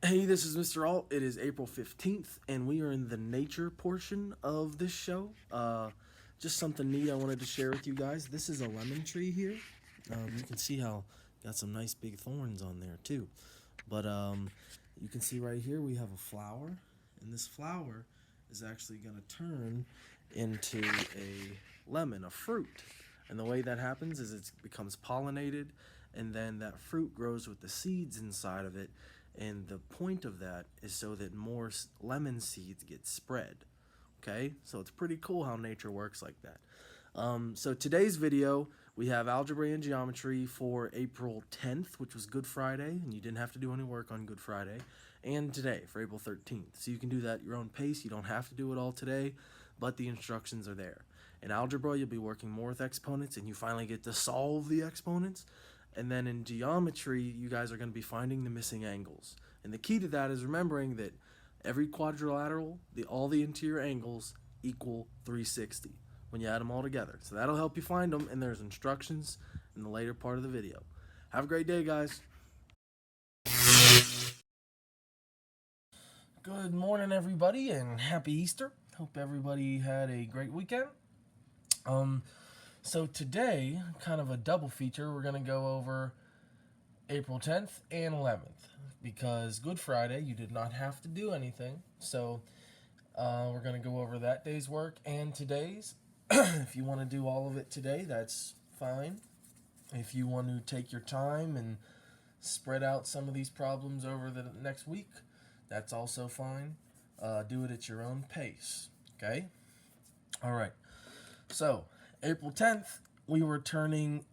Hey, this is Mr. Alt. It is April 15th, and we are in the nature portion of this show. Just something neat I wanted to share with you guys. This is a lemon tree here. You can see how got some nice big thorns on there too. But you can see right here we have a flower, and this flower is actually going to turn into a lemon, a fruit. And the way that happens is it becomes pollinated, and then that fruit grows with the seeds inside of it. And the point of that is so that more lemon seeds get spread. Okay, so it's pretty cool how nature works like that. So today's video, we have algebra and geometry for April 10th, which was Good Friday, and you didn't have to do any work on Good Friday, and today for April 13th. So you can do that at your own pace. You don't have to do it all today, but the instructions are there. In algebra, you'll be working more with exponents, and you finally get to solve the exponents. And then in geometry, you guys are going to be finding the missing angles. And the key to that is remembering that every quadrilateral, all the interior angles equal 360 when you add them all together. So that'll help you find them, and there's instructions in the later part of the video. Have a great day, guys. Good morning, everybody, and happy Easter. Hope everybody had a great weekend. So today, kind of a double feature, we're going to go over April 10th and 11th because Good Friday, you did not have to do anything. So we're going to go over that day's work and today's. If you want to do all of it today, that's fine. If you want to take your time and spread out some of these problems over the next week, that's also fine. Do it at your own pace, okay? All right. So, April 10th, we were turning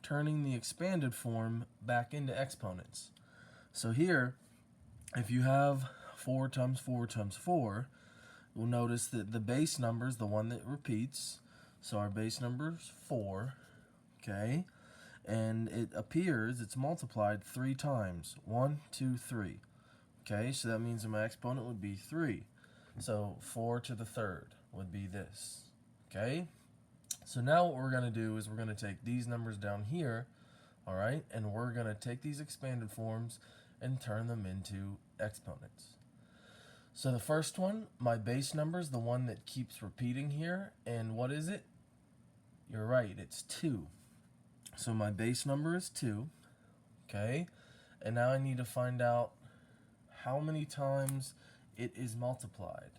turning the expanded form back into exponents. So here, if you have 4 times 4 times 4, you'll notice that the base number is the one that repeats. So our base number is 4, okay? And it appears, it's multiplied 3 times. 1, 2, 3. Okay, so that means that my exponent would be 3. So 4 to the third would be this. Okay? So now what we're going to do is we're going to take these numbers down here, all right, and we're going to take these expanded forms and turn them into exponents. So the first one, my base number is the one that keeps repeating here, and what is it? You're right, it's 2. So my base number is 2, okay? And now I need to find out how many times it is multiplied,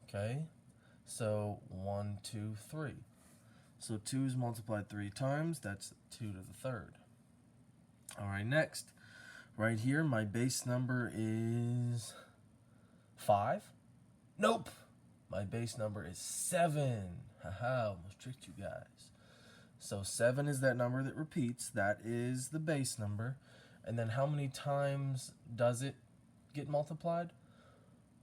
okay? So 1, 2, 3. So 2 is multiplied 3 times, that's 2 to the third. All right, next, right here, my base number is 5. Nope, my base number is 7. Haha, almost tricked you guys. So 7 is that number that repeats, that is the base number. And then how many times does it get multiplied?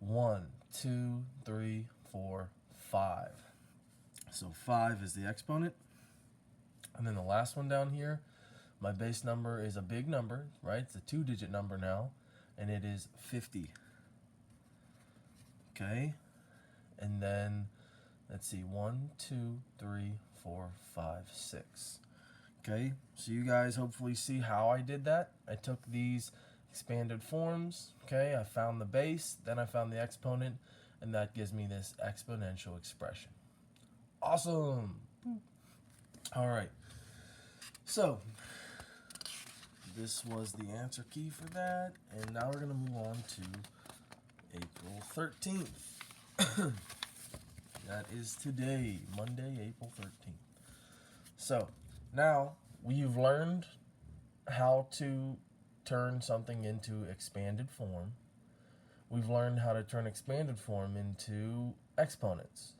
1, 2, 3, 4, 5. So 5 is the exponent. And then the last one down here, my base number is a big number, right? It's a 2-digit number now, and it is 50. Okay? And then, let's see, 1, 2, 3, 4, 5, 6. Okay? So you guys hopefully see how I did that. I took these expanded forms, okay? I found the base, then I found the exponent, and that gives me this exponential expression. Awesome! All right. So, this was the answer key for that, and now we're going to move on to April 13th. That is today, Monday, April 13th. So, now we've learned how to turn something into expanded form. We've learned how to turn expanded form into exponents.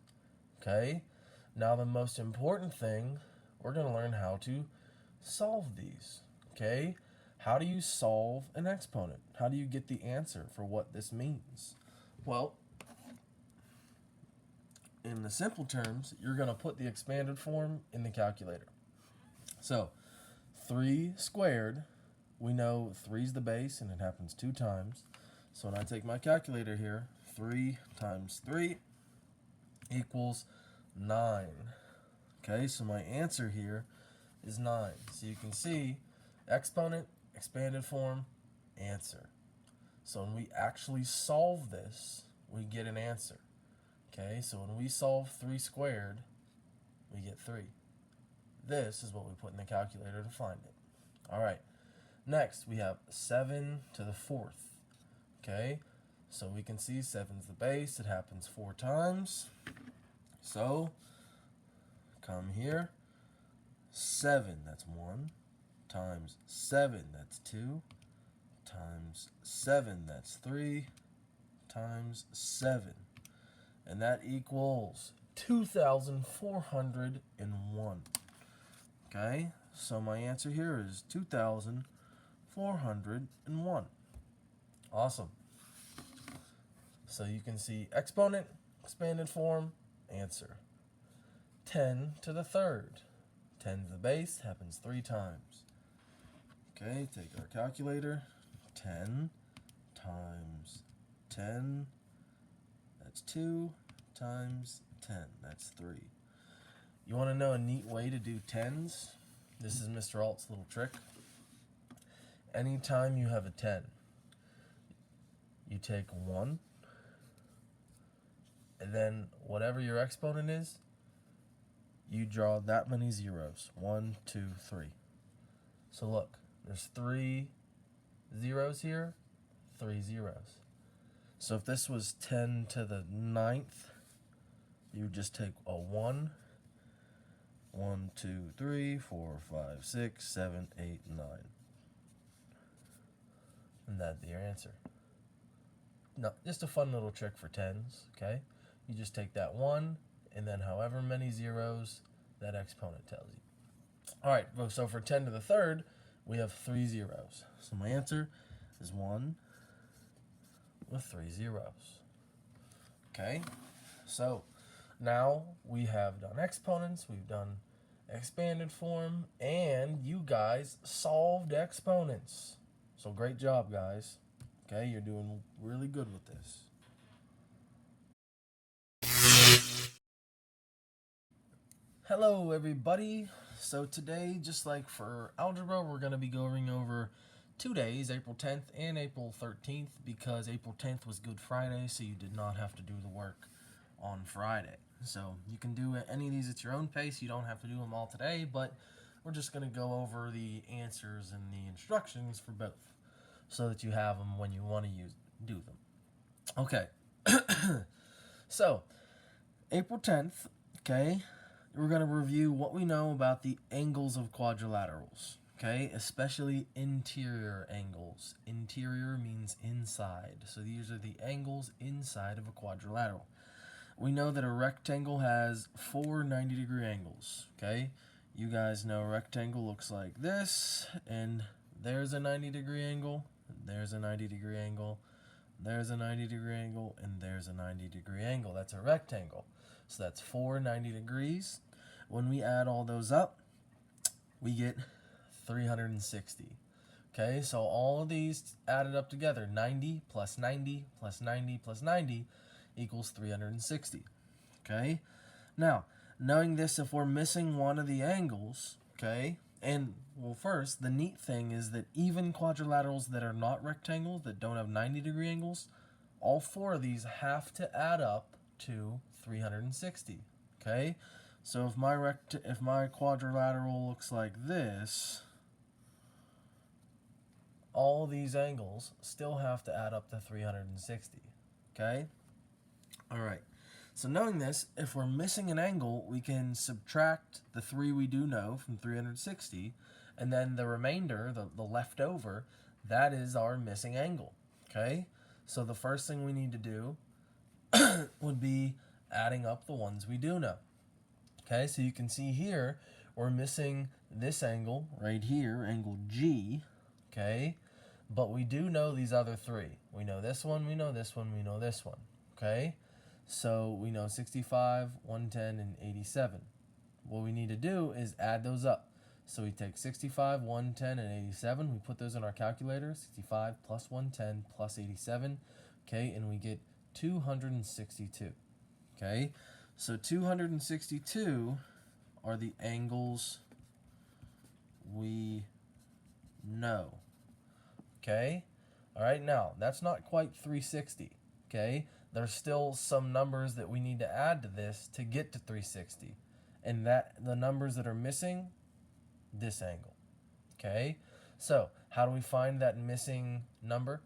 Okay? Now the most important thing, we're going to learn how to solve these. Okay? How do you solve an exponent? How do you get the answer for what this means? Well, in the simple terms, you're going to put the expanded form in the calculator. So, 3 squared, we know 3 is the base and it happens 2 times. So when I take my calculator here, 3 times 3 equals 9. Okay, so my answer here is 9. So you can see exponent, expanded form, answer. So when we actually solve this, we get an answer. Okay, so when we solve 3 squared, we get 3. This is what we put in the calculator to find it. All right, next we have 7 to the 4th. Okay, so we can see 7's the base. It happens 4 times. So come here. 7, that's 1, times 7, that's 2, times 7, that's 3, times 7. And that equals 2,401. Okay, so my answer here is 2,401. Awesome. So you can see exponent, expanded form, answer. 10 to the 3rd. 10 to the base happens 3 times. Okay, take our calculator. 10 times 10, that's 2, times 10, that's 3. You want to know a neat way to do tens? This is Mr. Alt's little trick. Anytime you have a 10, you take 1, and then whatever your exponent is, you draw that many zeros. 1, 2, 3. So look, there's 3 zeros here, 3 zeros. So if this was 10 to the 9th, you would just take a 1, 1, 2, 3, 4, 5, 6, 7, 8, 9. And that'd be your answer. No, just a fun little trick for tens, okay? You just take that 1, and then however many zeros that exponent tells you. All right, so for 10 to the 3rd, we have 3 zeros. So my answer is 1 with 3 zeros. Okay, so now we have done exponents, we've done expanded form, and you guys solved exponents. So great job, guys. Okay, you're doing really good with this. Hello, everybody. So today, just like for algebra, we're going to be going over 2 days, April 10th and April 13th, because April 10th was Good Friday, so you did not have to do the work on Friday. So you can do any of these at your own pace. You don't have to do them all today, but we're just going to go over the answers and the instructions for both so that you have them when you want to do them. Okay, so April 10th, okay, we're going to review what we know about the angles of quadrilaterals, okay, especially interior angles. Interior means inside, so these are the angles inside of a quadrilateral. We know that a rectangle has 4 90-degree angles, okay? You guys know a rectangle looks like this, and there's a 90-degree angle, there's a 90-degree angle, there's a 90-degree angle, and there's a 90-degree angle. That's a rectangle. So that's 4 90 degrees. When we add all those up, we get 360. Okay, so all of these added up together, 90 plus 90 plus 90 plus 90 equals 360. Okay, now, knowing this, if we're missing one of the angles, okay, and, well, first, the neat thing is that even quadrilaterals that are not rectangles, that don't have 90-degree angles, all 4 of these have to add up to 360, okay? So if my quadrilateral looks like this, all these angles still have to add up to 360, okay? All right. So knowing this, if we're missing an angle, we can subtract the 3 we do know from 360, and then the remainder, the leftover, that is our missing angle, okay? So the first thing we need to do would be adding up the ones we do know. Okay, so you can see here, we're missing this angle right here, angle G, okay? But we do know these other 3. We know this one, we know this one, we know this one, okay? So we know 65, 110, and 87. What we need to do is add those up. So we take 65, 110, and 87. We put those in our calculator, 65 plus 110 plus 87, okay? And we get 262, okay? So 262 are the angles we know, Okay? All right, now, that's not quite 360. Okay? There's still some numbers that we need to add to this to get to 360. And that the numbers that are missing, this angle. Okay? So, how do we find that missing number?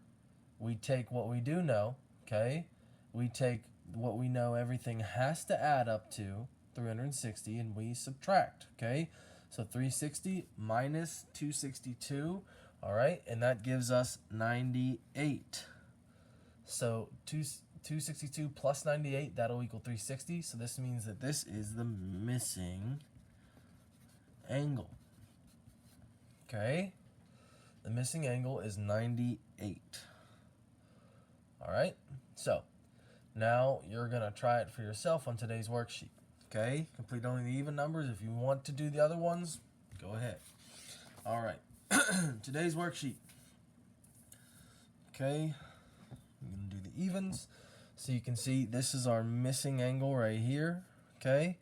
We take what we do know, okay? We take what we know everything has to add up to, 360, and we subtract, okay? So 360 minus 262, all right? And that gives us 98. So 262 plus 98, that'll equal 360. So this means that this is the missing angle, okay? The missing angle is 98. All right, so now you're going to try it for yourself on today's worksheet. Okay, complete only the even numbers. If you want to do the other ones, go ahead. All right, today's worksheet. Okay, I'm going to do the evens. So you can see this is our missing angle right here. Okay,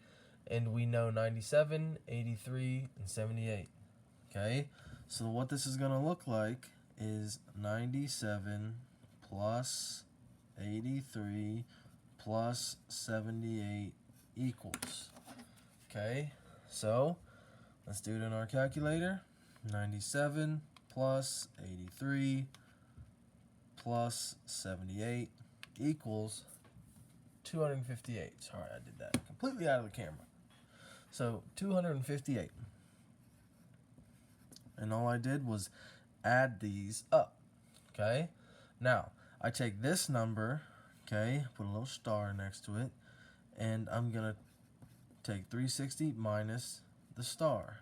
and we know 97, 83, and 78. Okay, so what this is going to look like is 97 plus 83 plus 78 equals. Okay, so let's do it in our calculator. 97 plus 83 plus 78 equals 258. Sorry, I did that completely out of the camera. So 258. And all I did was add these up. Okay, now I take this number, okay, put a little star next to it, and I'm going to take 360 minus the star,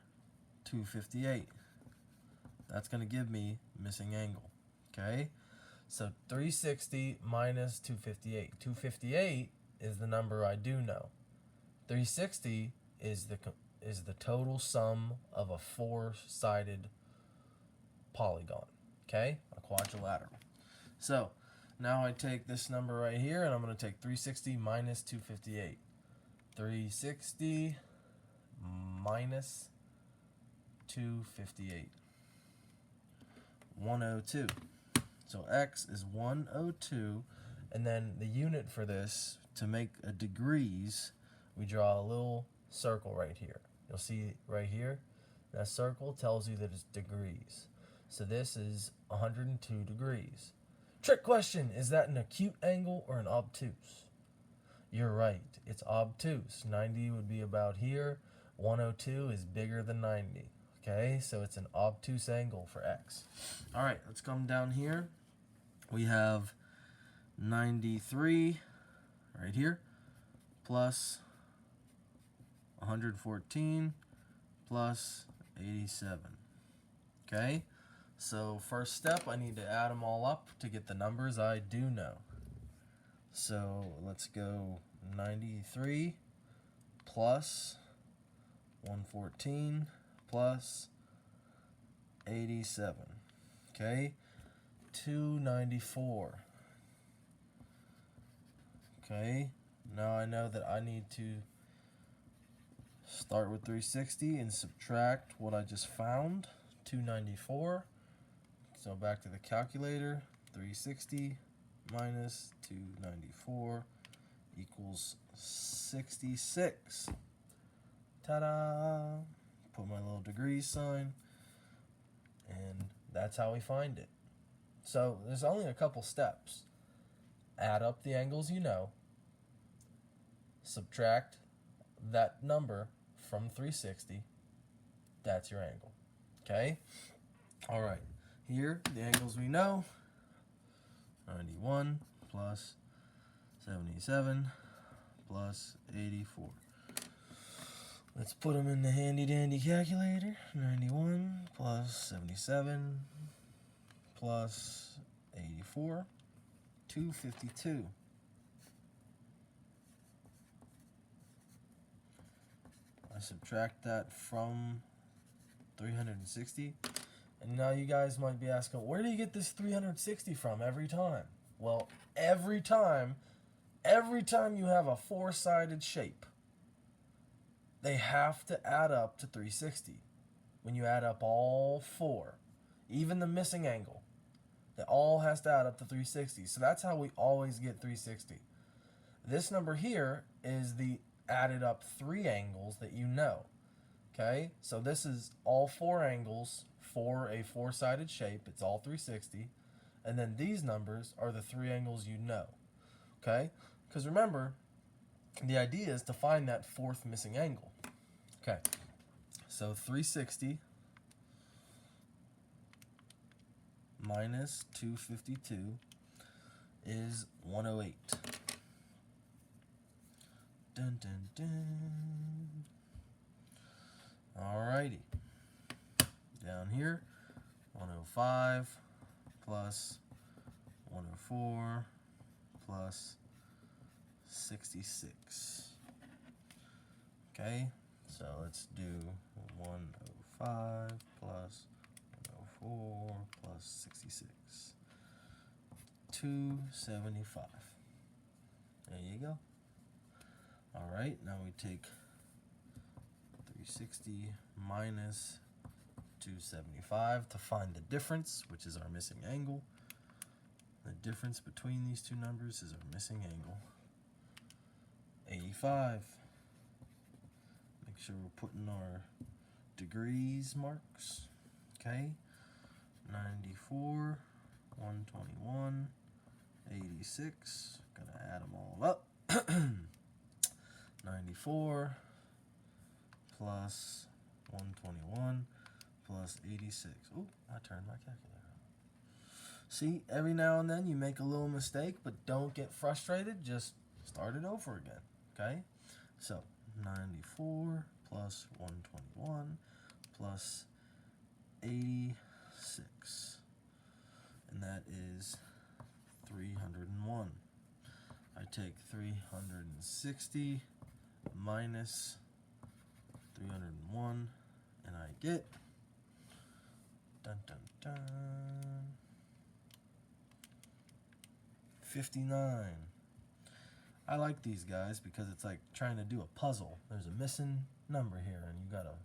258. That's going to give me missing angle, okay? So 360 minus 258. 258 is the number I do know. 360 is the total sum of a four-sided polygon, okay, a quadrilateral. So now I take this number right here, and I'm going to take 360 minus 258. 360 minus 258. 102. So x is 102, and then the unit for this, to make a degrees, we draw a little circle right here. You'll see right here, that circle tells you that it's degrees. So this is 102 degrees. Trick question, is that an acute angle or an obtuse? You're right, it's obtuse. 90 would be about here. 102 is bigger than 90. Okay, so it's an obtuse angle for x. All right, let's come down here. We have 93 right here plus 114 plus 87. Okay, so first step, I need to add them all up to get the numbers I do know. So let's go 93 plus 114 plus 87. Okay, 294. Okay, now I know that I need to start with 360 and subtract what I just found, 294. So back to the calculator, 360 minus 294 equals 66. Ta-da! Put my little degree sign, and that's how we find it. So there's only a couple steps. Add up the angles you know, subtract that number from 360, that's your angle. Okay? All right. Here, the angles we know, 91 plus 77 plus 84. Let's put them in the handy-dandy calculator. 91 plus 77 plus 84, 252. I subtract that from 360. And now you guys might be asking, where do you get this 360 from every time? Well, every time you have a four-sided shape, they have to add up to 360. When you add up all four, even the missing angle, That all has to add up to 360. So that's how we always get 360. This number here is the added up 3 angles that you know. Okay, so this is all 4 angles for a 4-sided shape. It's all 360. And then these numbers are the 3 angles you know. Okay, because remember, the idea is to find that 4th missing angle. Okay, so 360 minus 252 is 108. Dun, dun, dun. Alrighty. Down here, 105 plus 104 plus 66. Okay, so let's do 105 plus 104 plus 66. 275. There you go. Alright, now we take 360 minus 275 to find the difference, which is our missing angle. The difference between these two numbers is our missing angle. 85. Make sure we're putting our degrees marks. Okay. 94, 121, 86. Gonna add them all up. 94 plus 121 plus 86. Oh, I turned my calculator on. See, every now and then you make a little mistake, but don't get frustrated. Just start it over again. Okay? So, 94 plus 121 plus 86. And that is 301. I take 360 minus 301, and I get dun dun dun 59. I like these guys because it's like trying to do a puzzle. There's a missing number here, and you gotta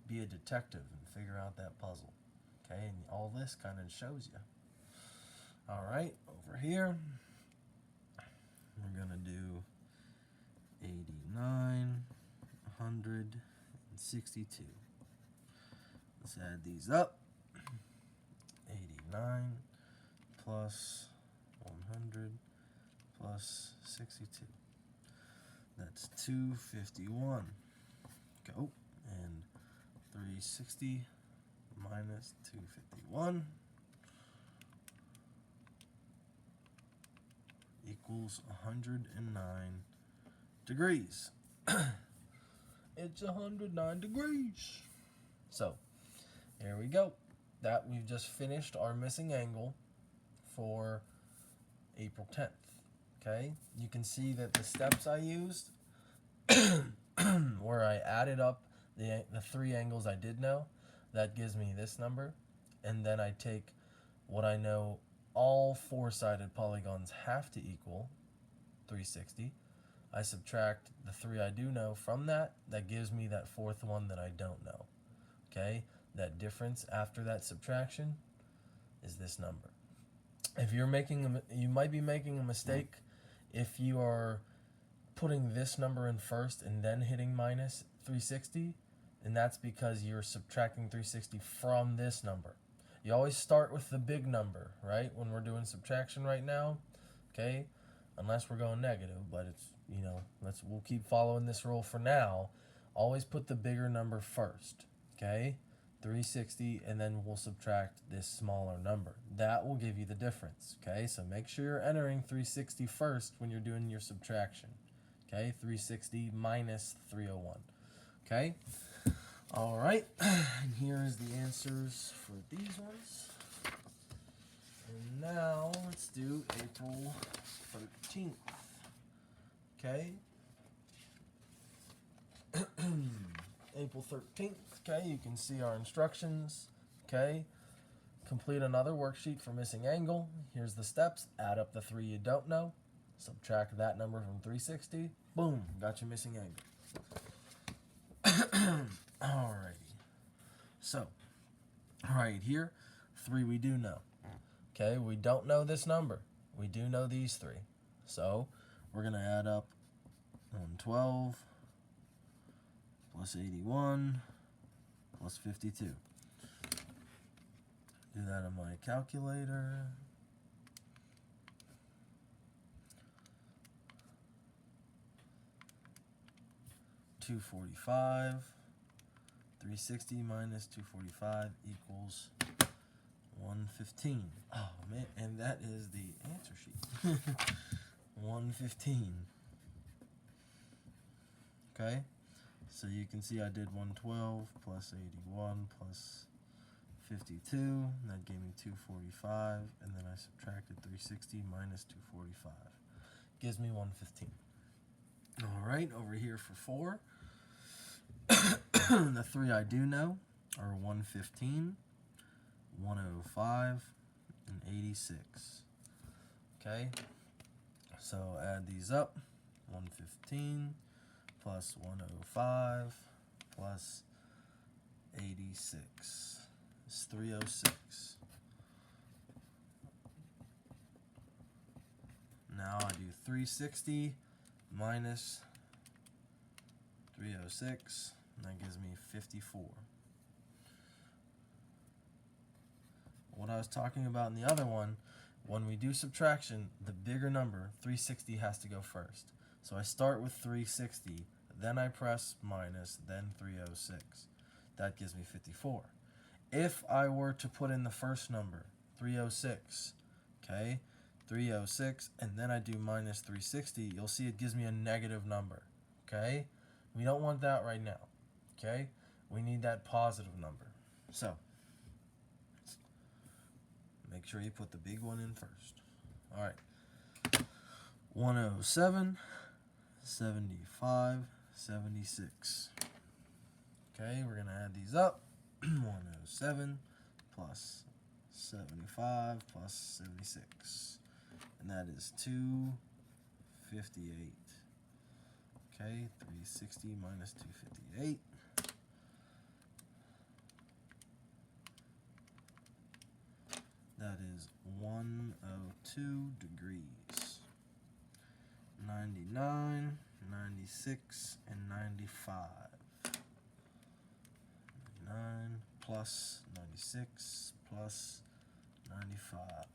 be a detective and figure out that puzzle. Okay, and all this kind of shows you. All right, over here we're gonna do 89, 162. Let's add these up. 89 plus 100 plus 62. That's 251. Go. And 360 minus 251 equals 109 degrees. It's 109 degrees. So, here we go. That we've just finished our missing angle for April 10th. Okay? You can see that the steps I used where I added up the 3 angles I did know, that gives me this number. And then I take what I know all 4-sided polygons have to equal, 360. I subtract the 3 I do know from that. That gives me that 4th one that I don't know. Okay? That difference after that subtraction is this number. If you're you might be making a mistake if you are putting this number in first and then hitting minus 360, and that's because you're subtracting 360 from this number. You always start with the big number, right? When we're doing subtraction right now, okay? Unless we're going negative, but it's, you know, we'll keep following this rule for now. Always put the bigger number first, okay? 360, and then we'll subtract this smaller number. That will give you the difference, okay? So make sure you're entering 360 first when you're doing your subtraction, okay? 360 minus 301, okay? All right, and here's the answers for these ones. And now let's do April 13th, okay? April 13th, okay, you can see our instructions, okay? Complete another worksheet for missing angle. Here's the steps. Add up the 3 you don't know. Subtract that number from 360. Boom, got your missing angle. Alrighty. So, right here, 3 we do know. Okay, we don't know this number. We do know these three. So we're going to add up 112 plus 81 plus 52. Do that on my calculator. $245. 360 minus 245 equals 115. Oh man, and that is the answer sheet. 115. Okay, so you can see I did 112 plus 81 plus 52. That gave me 245, and then I subtracted 360 minus 245. Gives me 115. All right, over here for 4. The 3 I do know are 115, 105, and 86. Okay, so add these up. 115 plus 105 plus 86 is 306. Now I do 360 minus 306, and that gives me 54. What I was talking about in the other one, when we do subtraction, the bigger number, 360, has to go first. So I start with 360, then I press minus, then 306. That gives me 54. If I were to put in the first number, 306, okay, 306, and then I do minus 360, you'll see it gives me a negative number, okay? We don't want that right now, okay? We need that positive number. So, make sure you put the big one in first. All right. 107, 75, 76. Okay, we're going to add these up. 107 plus 75 plus 76. And that is 258. Okay, 360 minus 258. That is 102 degrees. 99, 96, and 95. 99 plus 96 plus 95.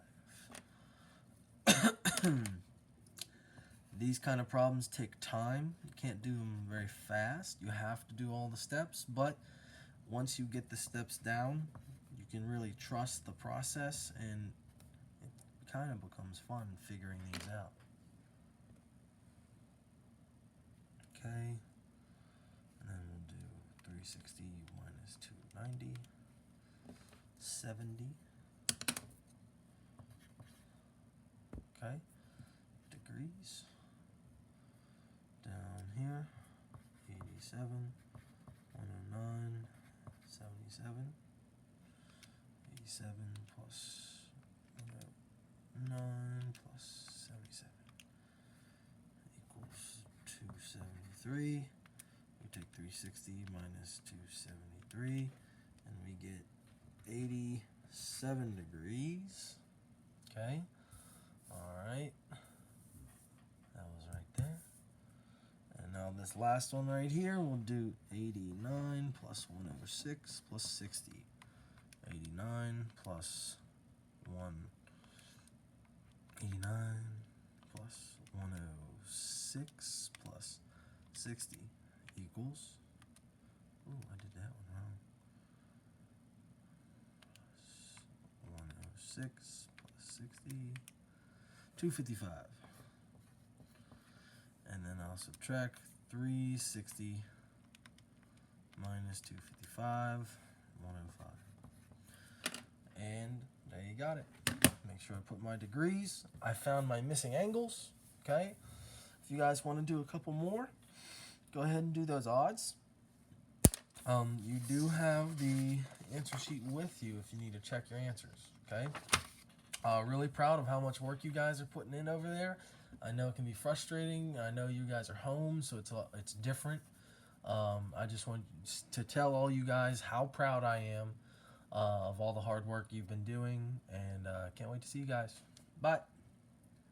These kind of problems take time. You can't do them very fast. You have to do all the steps, but once you get the steps down, you can really trust the process, and it kind of becomes fun figuring these out. Okay, and then we'll do 360 minus 290, 70. Okay, degrees. Down here, 87, 109, 77. 87 plus 9 plus 77 equals 273. We take 360 minus 273, and we get 87 degrees. Okay. All right. That was right there. And now this last one right here, we'll do 89 plus 106 plus 60. 89 plus 89 plus 106 plus 60 equals, I did that one wrong. 106 plus 60, 255. And then I'll subtract 360 minus 255, 105. And there you got it. Make sure I put my degrees. I found my missing angles. Okay. If you guys want to do a couple more, go ahead and do those odds. You do have the answer sheet with you if you need to check your answers. Okay. Really proud of how much work you guys are putting in over there. I know it can be frustrating. I know you guys are home, so it's different. I just want to tell all you guys how proud I am. of all the hard work you've been doing, and can't wait to see you guys. Bye.